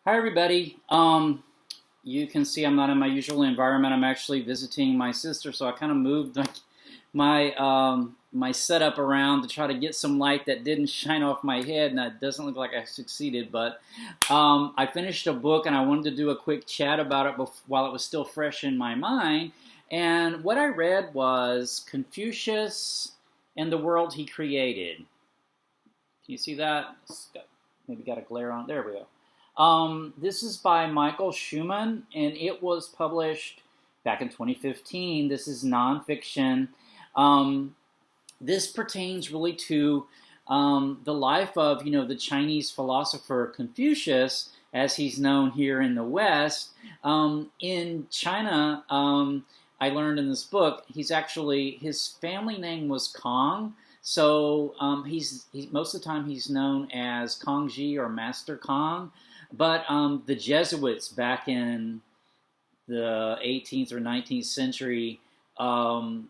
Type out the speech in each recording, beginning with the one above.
Hi, everybody. You can see I'm not in my usual environment. I'm actually visiting my sister, so I kind of moved my setup around to try to get some light that didn't shine off my head, and it doesn't look like I succeeded. But I finished a book, and I wanted to do a quick chat about it while it was still fresh in my mind. And what I read was Confucius and the World He Created. Can you see that? Maybe got a glare on. There we go. This is by Michael Schuman, and it was published back in 2015. This is nonfiction. Um, this pertains really to the life of, the Chinese philosopher Confucius, as he's known here in the West. In China, I learned in this book, his family name was Kong. So he's most of the time he's known as Kongji or Master Kong. But the Jesuits back in the 18th or 19th century, when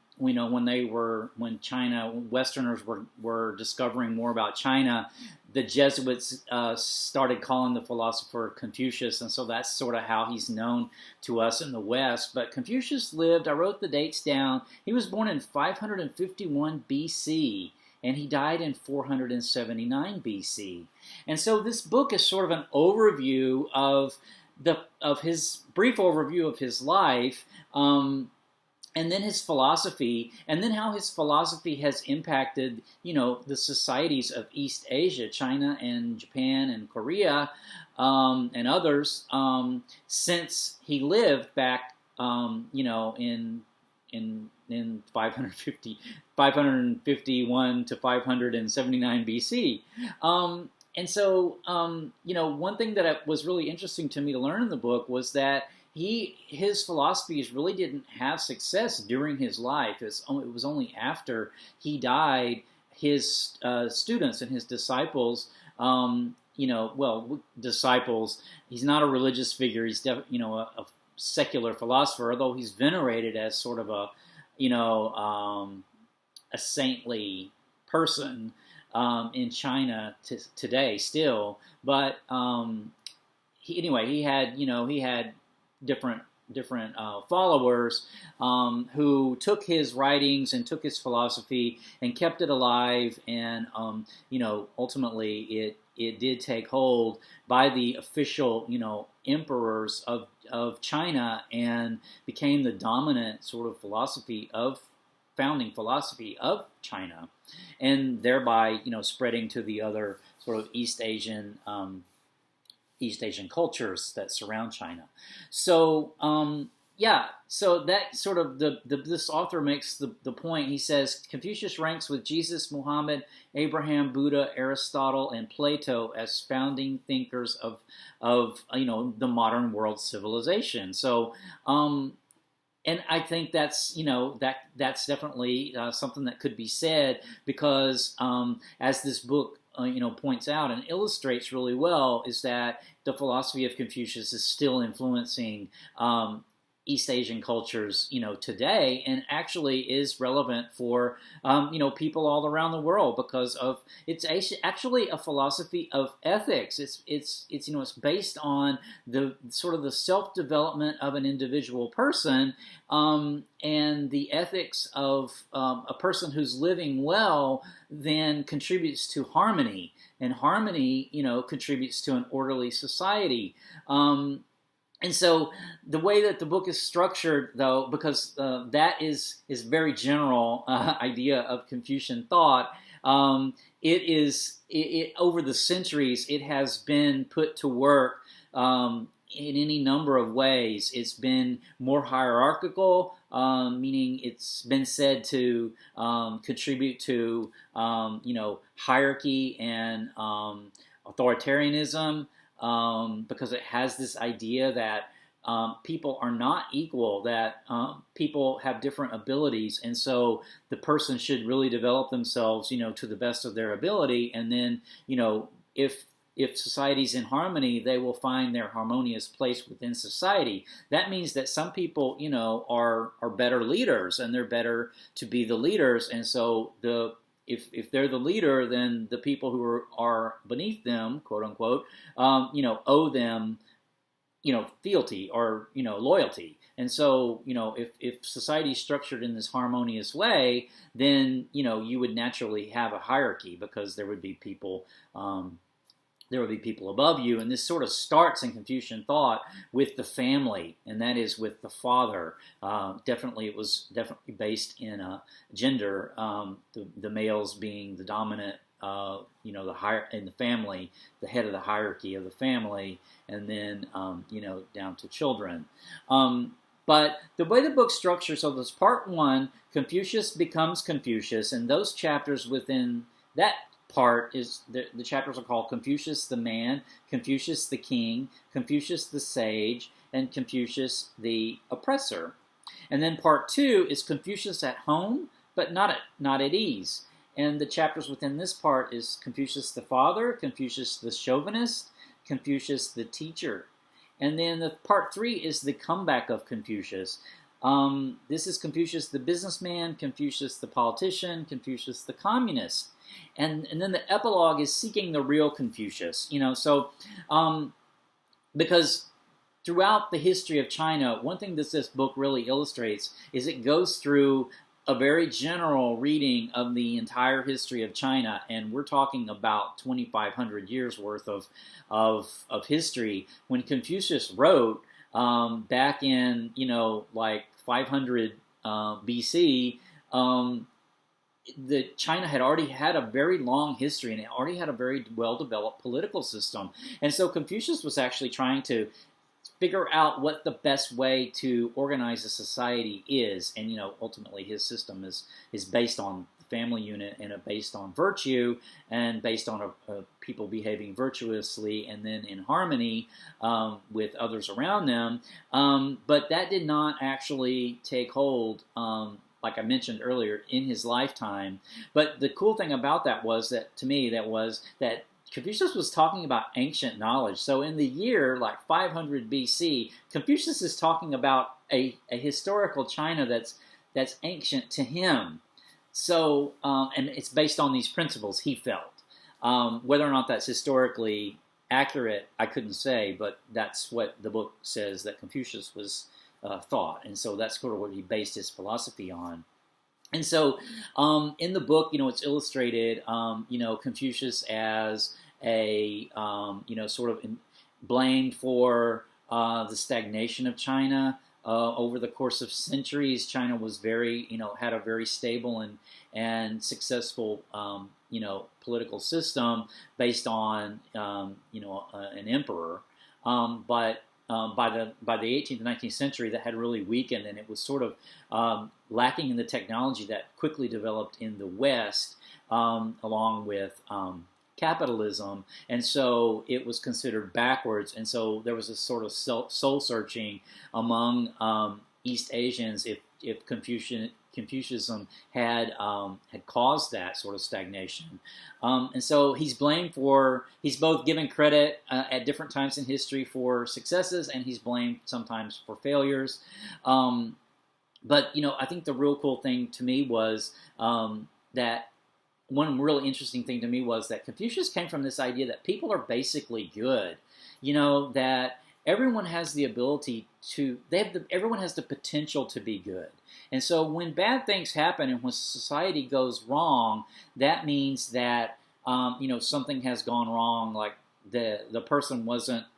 China Westerners were discovering more about China, the Jesuits started calling the philosopher Confucius, and so that's sort of how he's known to us in the West. But Confucius lived. I wrote the dates down. He was born in 551 B.C. and he died in 479 B.C. And so this book is sort of an overview of his brief overview of his life, and then his philosophy, and then how his philosophy has impacted, the societies of East Asia, China and Japan and Korea, and others, since he lived back, in 551 to 579 BC. And so, one thing that was really interesting to me to learn in the book was that his philosophies really didn't have success during his life. It was only after he died, his students and his disciples, disciples. He's not a religious figure. He's a secular philosopher, although he's venerated as sort of a saintly person in China today still. But he had different followers who took his writings and took his philosophy and kept it alive, and ultimately it did take hold by the official emperors of China and became the dominant sort of founding philosophy of China, and thereby spreading to the other sort of East Asian cultures that surround China. So so that sort of this author makes the point. He says Confucius ranks with Jesus, Muhammad, Abraham, Buddha, Aristotle, and Plato as founding thinkers of the modern world civilization. So and I think that's that's definitely something that could be said, because as this book points out and illustrates really well, is that the philosophy of Confucius is still influencing East Asian cultures, today, and actually is relevant for, people all around the world, because of it's actually a philosophy of ethics. It's based on the sort of the self development of an individual person, and the ethics of a person who's living well then contributes to harmony, and harmony, contributes to an orderly society. And so the way that the book is structured, though, because that is very general idea of Confucian thought, it over the centuries it has been put to work in any number of ways. It's been more hierarchical, meaning it's been said to contribute to hierarchy and authoritarianism. Because it has this idea that people are not equal, that people have different abilities, and so the person should really develop themselves, to the best of their ability, and then, if society's in harmony, they will find their harmonious place within society. That means that some people, are better leaders, and they're better to be the leaders, and so the if they're the leader, then the people who are beneath them, quote unquote, owe them, fealty or, loyalty. And so, if society is structured in this harmonious way, then, you would naturally have a hierarchy because there would be people above you. And this sort of starts in Confucian thought with the family, and that is with the father. It was definitely based in gender, the males being the dominant, in the family, the head of the hierarchy of the family, and then, down to children. But the way the book structures, so there's part one, Confucius becomes Confucius, and those chapters within that part is the chapters are called Confucius the man, Confucius the king, Confucius the sage, and Confucius the oppressor. And then part two is Confucius at home, but not at ease. And the chapters within this part is Confucius the father, Confucius the chauvinist, Confucius the teacher. And then the part three is the comeback of Confucius. This is Confucius the businessman, Confucius the politician, Confucius the communist. And then the epilogue is seeking the real Confucius. Because throughout the history of China, one thing that this book really illustrates is it goes through a very general reading of the entire history of China, and we're talking about 2,500 years worth of history. When Confucius wrote back in 500 BC, China had already had a very long history, and it already had a very well-developed political system. And so Confucius was actually trying to figure out what the best way to organize a society is. And, ultimately his system is based on the family unit and based on virtue and based on people behaving virtuously and then in harmony with others around them. But that did not actually take hold, like I mentioned earlier, in his lifetime. But the cool thing about that was that Confucius was talking about ancient knowledge. So in the year 500 BC, Confucius is talking about a historical China that's ancient to him. So and it's based on these principles, he felt. Whether or not that's historically accurate, I couldn't say, but that's what the book says that Confucius was thought. And so that's sort of what he based his philosophy on. And so in the book, it's illustrated, Confucius as a, sort of blamed for the stagnation of China. Over the course of centuries, China was had a very stable and successful, political system based on, an emperor. But by the 18th and 19th century, that had really weakened, and it was sort of lacking in the technology that quickly developed in the West, along with capitalism, and so it was considered backwards. And so there was a sort of soul searching among East Asians if Confucianism had caused that sort of stagnation. And so he's both given credit at different times in history for successes, and he's blamed sometimes for failures. But, I think the real cool thing to me was that one really interesting thing to me was that Confucius came from this idea that people are basically good, that everyone has the ability everyone has the potential to be good. And so when bad things happen and when society goes wrong, that means that, something has gone wrong, like the person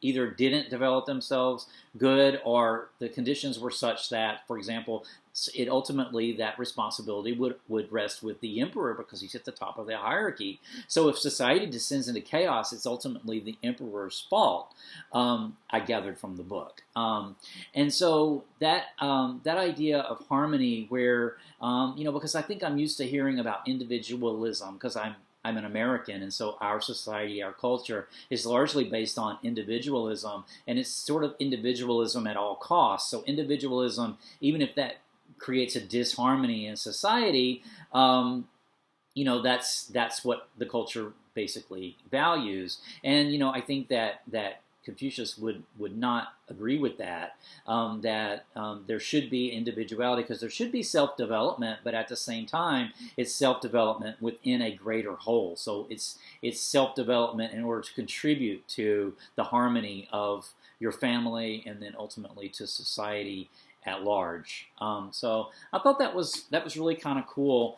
didn't develop themselves good, or the conditions were such that, for example, that responsibility would rest with the emperor because he's at the top of the hierarchy. So if society descends into chaos, it's ultimately the emperor's fault, I gathered from the book. And so that idea of harmony where, because I think I'm used to hearing about individualism because I'm an American, and so our society, our culture is largely based on individualism, and it's sort of individualism at all costs. So individualism, even if that creates a disharmony in society, that's what the culture basically values. And I think that Confucius would not agree with that. That there should be individuality because there should be self-development, but at the same time, it's self-development within a greater whole. So it's self-development in order to contribute to the harmony of your family and then ultimately to society at large. So I thought that was really kind of cool.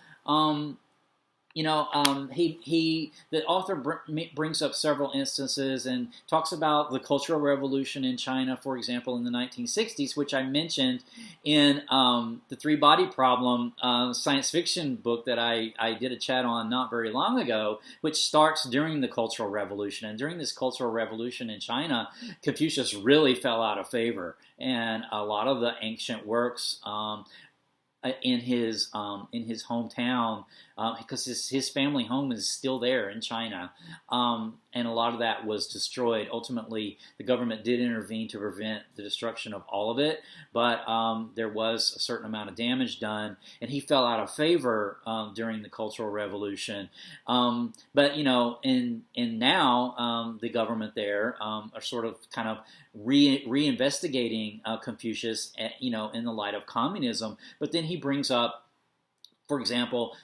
The author brings up several instances and talks about the Cultural Revolution in China, for example, in the 1960s, which I mentioned in the Three Body Problem science fiction book that I did a chat on not very long ago, which starts during the Cultural Revolution. And during this Cultural Revolution in China, Confucius really fell out of favor, and a lot of the ancient works in his hometown, because his family home is still there in China, and a lot of that was destroyed. Ultimately, the government did intervene to prevent the destruction of all of it, but there was a certain amount of damage done, and he fell out of favor during the Cultural Revolution. But now the government there are sort of kind of reinvestigating Confucius, in the light of communism. But then he brings up, for example,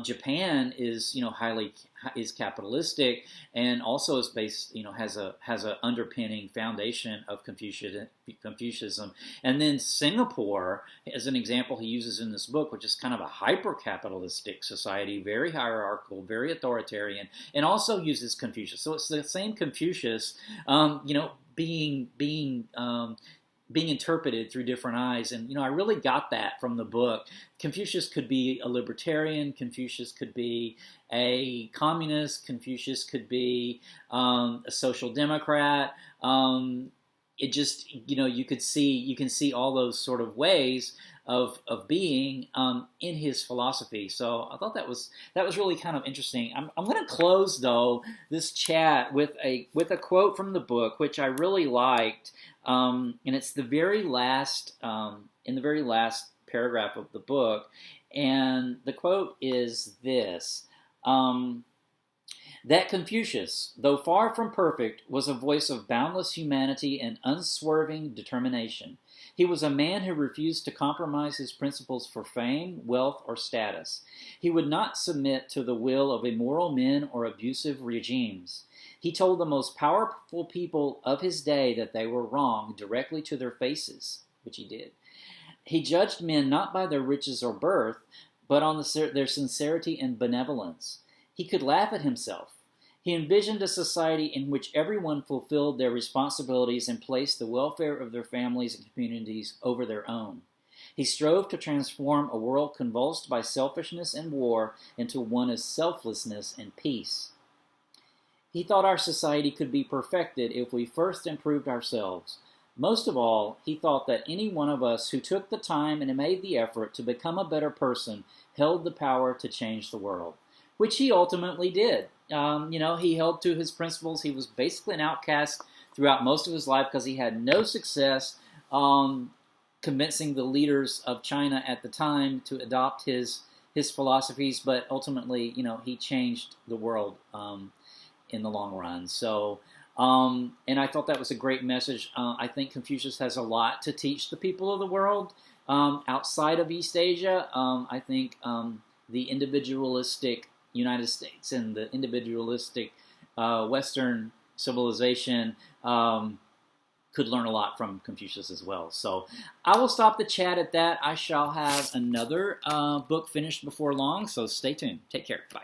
Japan is is capitalistic and also is based has a underpinning foundation of Confucianism. And then Singapore, as an example, he uses in this book, which is kind of a hyper-capitalistic society, very hierarchical, very authoritarian, and also uses Confucius. So it's the same Confucius, being interpreted through different eyes. And, I really got that from the book. Confucius could be a libertarian. Confucius could be a communist. Confucius could be a social democrat. It just, you can see all those sort of ways of being in his philosophy. So I thought that was really kind of interesting. I'm going to close though this chat with a quote from the book, which I really liked, and it's the very last in the very last paragraph of the book, and the quote is this. That Confucius, though far from perfect, was a voice of boundless humanity and unswerving determination. He was a man who refused to compromise his principles for fame, wealth, or status. He would not submit to the will of immoral men or abusive regimes. He told the most powerful people of his day that they were wrong directly to their faces, which he did. He judged men not by their riches or birth, but on their sincerity and benevolence. He could laugh at himself. He envisioned a society in which everyone fulfilled their responsibilities and placed the welfare of their families and communities over their own. He strove to transform a world convulsed by selfishness and war into one of selflessness and peace. He thought our society could be perfected if we first improved ourselves. Most of all, he thought that any one of us who took the time and made the effort to become a better person held the power to change the world, which he ultimately did. He held to his principles. He was basically an outcast throughout most of his life because he had no success convincing the leaders of China at the time to adopt his philosophies. But ultimately, he changed the world in the long run. So, and I thought that was a great message. I think Confucius has a lot to teach the people of the world outside of East Asia. I think the individualistic United States and the individualistic Western civilization could learn a lot from Confucius as well. So I will stop the chat at that. I shall have another book finished before long, so stay tuned. Take care. Bye.